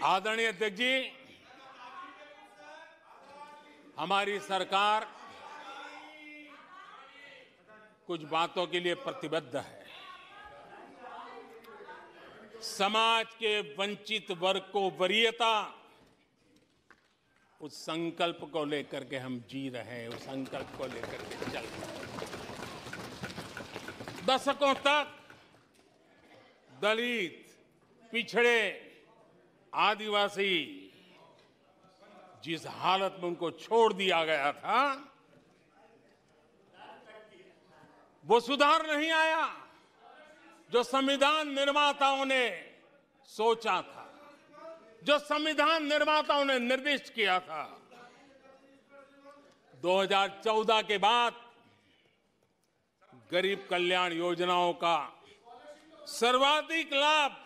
आदरणीय अध्यक्ष जी, हमारी सरकार कुछ बातों के लिए प्रतिबद्ध है। समाज के वंचित वर्ग को वरीयता, उस संकल्प को लेकर के हम जी रहे हैं, उस संकल्प को लेकर के चल रहे हैं। दशकों तक दलित, पिछड़े, आदिवासी जिस हालत में उनको छोड़ दिया गया था, वो सुधार नहीं आया जो संविधान निर्माताओं ने सोचा था, जो संविधान निर्माताओं ने निर्दिष्ट किया था। 2014 के बाद गरीब कल्याण योजनाओं का सर्वाधिक लाभ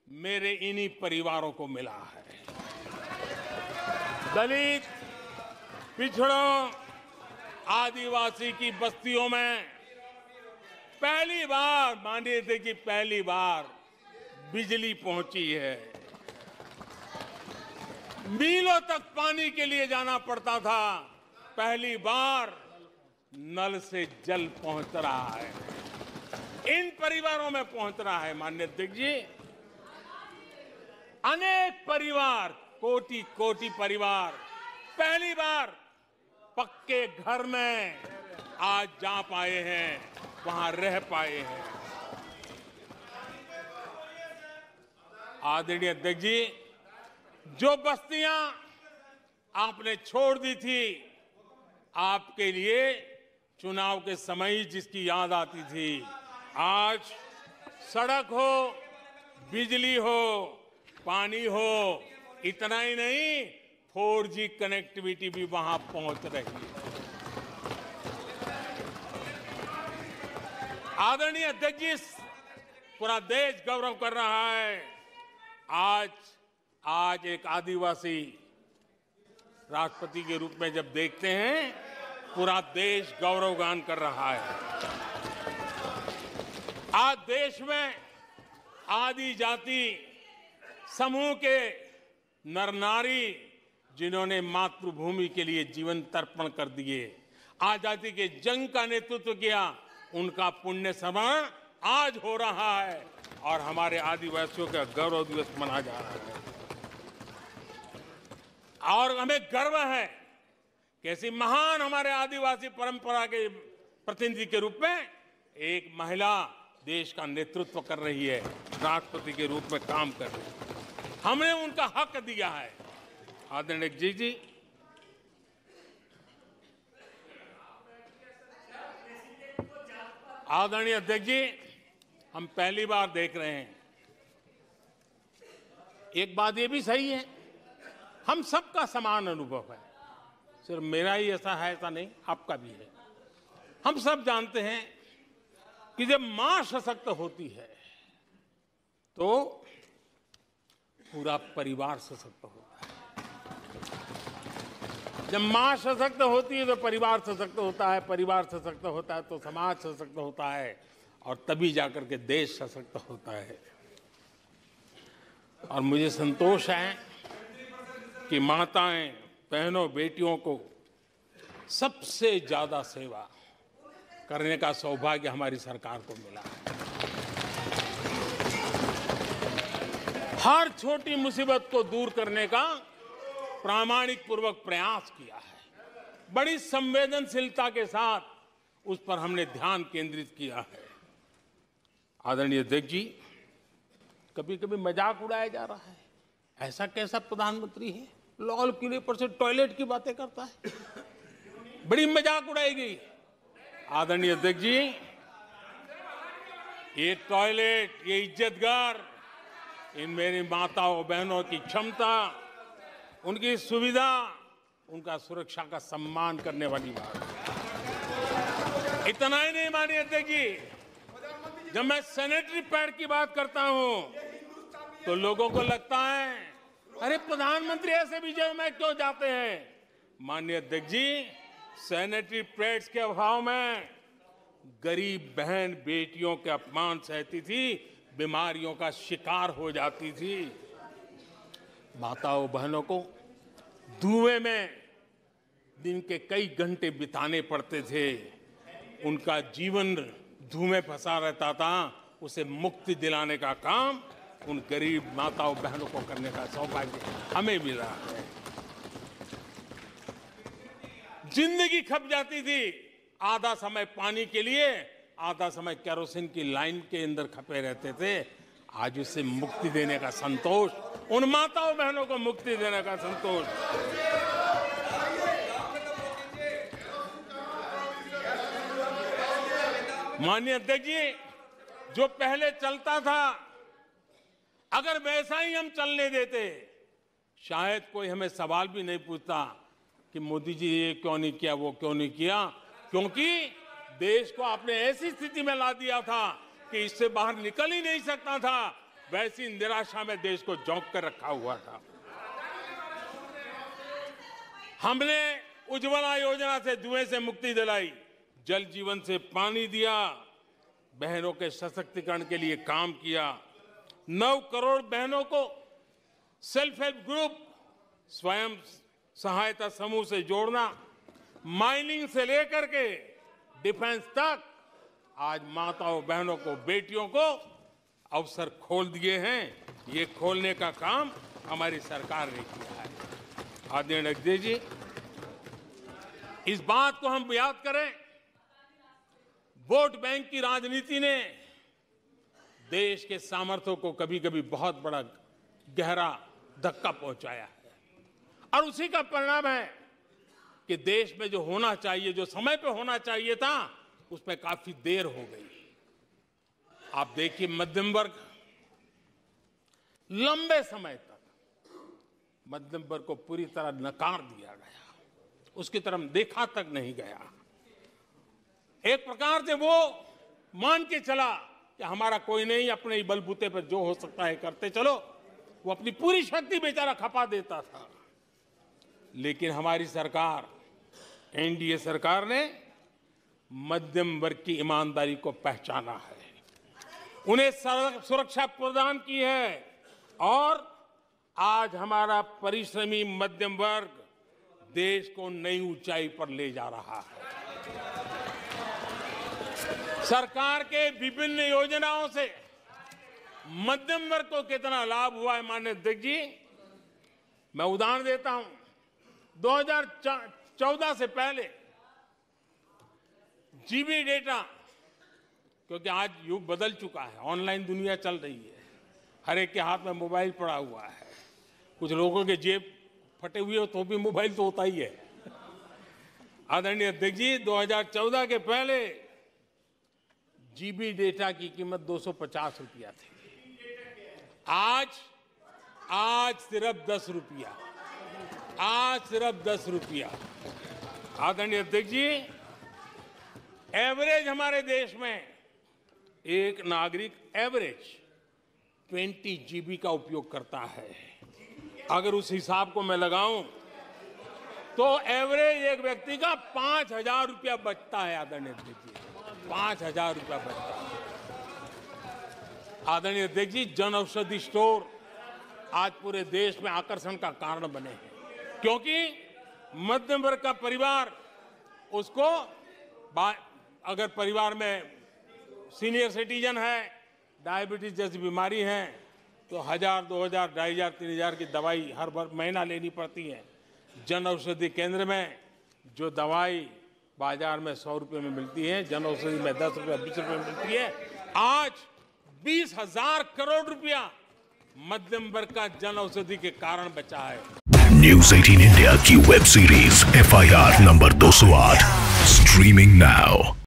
मेरे इन्हीं परिवारों को मिला है। दलित, पिछड़ों, आदिवासी की बस्तियों में पहली बार, मानिए थे कि पहली बार बिजली पहुंची है। मीलों तक पानी के लिए जाना पड़ता था, पहली बार नल से जल पहुंच रहा है, इन परिवारों में पहुंच रहा है। माननीय अध्यक्ष जी, अनेक परिवार, कोटि कोटि परिवार पहली बार पक्के घर में आज जा पाए हैं, वहां रह पाए हैं। आदरणीय अध्यक्ष जी, जो बस्तियां आपने छोड़ दी थी, आपके लिए चुनाव के समय जिसकी याद आती थी, आज सड़क हो, बिजली हो, पानी हो, इतना ही नहीं 4G कनेक्टिविटी भी वहां पहुंच रही है। आदरणीय अध्यक्ष जी, पूरा देश गौरव कर रहा है। आज एक आदिवासी राष्ट्रपति के रूप में जब देखते हैं, पूरा देश गौरवगान कर रहा है। आज देश में आदि जाति समूह के नर नारी, जिन्होंने मातृभूमि के लिए जीवन तर्पण कर दिए, आजादी के जंग का नेतृत्व किया, उनका पुण्य स्मरण आज हो रहा है और हमारे आदिवासियों का गौरव दिवस मनाया जा रहा है। और हमें गर्व है कि ऐसी महान हमारे आदिवासी परंपरा के प्रतिनिधि के रूप में एक महिला देश का नेतृत्व कर रही है, राष्ट्रपति के रूप में काम कर रही है। हमने उनका हक दिया है। आदरणीय जी, आदरणीय अध्यक्ष जी, हम पहली बार देख रहे हैं। एक बात ये भी सही है, हम सबका समान अनुभव है, सिर्फ मेरा ही ऐसा है ऐसा नहीं, आपका भी है। हम सब जानते हैं कि जब मां सशक्त होती है तो पूरा परिवार सशक्त होता है। जब मां सशक्त होती है तो परिवार सशक्त होता है, परिवार सशक्त होता है तो समाज सशक्त होता है, और तभी जाकर के देश सशक्त होता है। और मुझे संतोष है कि माताएं, बहनों, बेटियों को सबसे ज्यादा सेवा करने का सौभाग्य हमारी सरकार को मिला है। हर छोटी मुसीबत को दूर करने का प्रामाणिक पूर्वक प्रयास किया है। बड़ी संवेदनशीलता के साथ उस पर हमने ध्यान केंद्रित किया है। आदरणीय अध्यक्ष जी, कभी कभी मजाक उड़ाया जा रहा है, ऐसा कैसा प्रधानमंत्री है, लाल किले पर से टॉयलेट की बातें करता है, बड़ी मजाक उड़ाई गई। आदरणीय अध्यक्ष जी, ये टॉयलेट, ये इज्जतगार, इन मेरी माताओं बहनों की क्षमता, उनकी सुविधा, उनका सुरक्षा का सम्मान करने वाली बात। इतना ही नहीं मानिए अध्यक्ष जी, जब मैं सैनिटरी पैड की बात करता हूं तो लोगों को लगता है अरे प्रधानमंत्री ऐसे विजय में क्यों जाते हैं। माननीय अध्यक्ष जी, सैनिटरी पैड्स के अभाव में गरीब बहन बेटियों के अपमान सहती थी, बीमारियों का शिकार हो जाती थी। माताओं बहनों को धुएं में दिन के कई घंटे बिताने पड़ते थे, उनका जीवन धुएं फंसा रहता था, उसे मुक्ति दिलाने का काम उन गरीब माताओं बहनों को करने का सौभाग्य हमें मिला है। जिंदगी खप जाती थी, आधा समय पानी के लिए, आधा समय केरोसिन की लाइन के अंदर खपे रहते थे। आज उससे मुक्ति देने का संतोष, उन माताओं बहनों को मुक्ति देने का संतोष। माननीय अध्यक्ष जी, जो पहले चलता था, अगर वैसा ही हम चलने देते, शायद कोई हमें सवाल भी नहीं पूछता कि मोदी जी ये क्यों नहीं किया, वो क्यों नहीं किया, क्योंकि देश को आपने ऐसी स्थिति में ला दिया था कि इससे बाहर निकल ही नहीं सकता था। वैसी निराशा में देश को झोंक कर रखा हुआ था। हमने उज्ज्वला योजना से धुएं से मुक्ति दिलाई, जल जीवन से पानी दिया, बहनों के सशक्तिकरण के लिए काम किया। 9 करोड़ बहनों को सेल्फ हेल्प ग्रुप, स्वयं सहायता समूह से जोड़ना, माइनिंग से लेकर के डिफेंस तक, आज माताओं बहनों को, बेटियों को अवसर खोल दिए हैं। ये खोलने का काम हमारी सरकार ने किया है। आदरणीय अध्यक्ष जी, इस बात को हम याद करें, वोट बैंक की राजनीति ने देश के सामर्थ्य को कभी कभी बहुत बड़ा गहरा धक्का पहुंचाया है, और उसी का परिणाम है कि देश में जो होना चाहिए, जो समय पे होना चाहिए था, उसमें काफी देर हो गई। आप देखिए, मध्यम वर्ग लंबे समय तक मध्यम वर्ग को पूरी तरह नकार दिया गया, उसकी तरफ देखा तक नहीं गया। एक प्रकार से वो मान के चला कि हमारा कोई नहीं, अपने ही बलबूते पर जो हो सकता है करते चलो। वो अपनी पूरी शक्ति बेचारा खपा देता था। लेकिन हमारी सरकार, एनडीए सरकार ने मध्यम वर्ग की ईमानदारी को पहचाना है, उन्हें सुरक्षा प्रदान की है, और आज हमारा परिश्रमी मध्यम वर्ग देश को नई ऊंचाई पर ले जा रहा है। सरकार के विभिन्न योजनाओं से मध्यम वर्ग को कितना लाभ हुआ है, माननीय अध्यक्ष जी, मैं उदाहरण देता हूं। 2014 से पहले जीबी डेटा, क्योंकि आज युग बदल चुका है, ऑनलाइन दुनिया चल रही है, हर एक के हाथ में मोबाइल पड़ा हुआ है, कुछ लोगों के जेब फटे हुए हो तो भी मोबाइल तो होता ही है। आदरणीय अध्यक्ष जी, 2014 के पहले जीबी डेटा की कीमत 250 रुपया थी, आज सिर्फ 10 रुपया, आज सिर्फ 10 रुपया। आदरणीय अध्यक्ष जी, एवरेज हमारे देश में एक नागरिक एवरेज 20 जीबी का उपयोग करता है। अगर उस हिसाब को मैं लगाऊं तो एवरेज एक व्यक्ति का 5,000 रुपया बचता है। आदरणीय अध्यक्ष जी, 5,000 रुपया बचता है। आदरणीय अध्यक्ष जी, जन औषधि स्टोर आज पूरे देश में आकर्षण का कारण बने हैं, क्योंकि मध्यम वर्ग का परिवार, उसको अगर परिवार में सीनियर सिटीजन है, डायबिटीज जैसी बीमारी है, तो 1,000, 2,000, 2,500, 3,000 की दवाई हर महीना लेनी पड़ती है। जन औषधि केंद्र में जो दवाई बाजार में 100 रुपये में मिलती है, जन औषधि में 10 रुपये, 20 रुपये में मिलती है। आज 20,000 करोड़ रुपया मध्यम वर्ग का जन औषधि के कारण बचा है। न्यूज़ 18 इंडिया की web series FIR number 208 streaming now.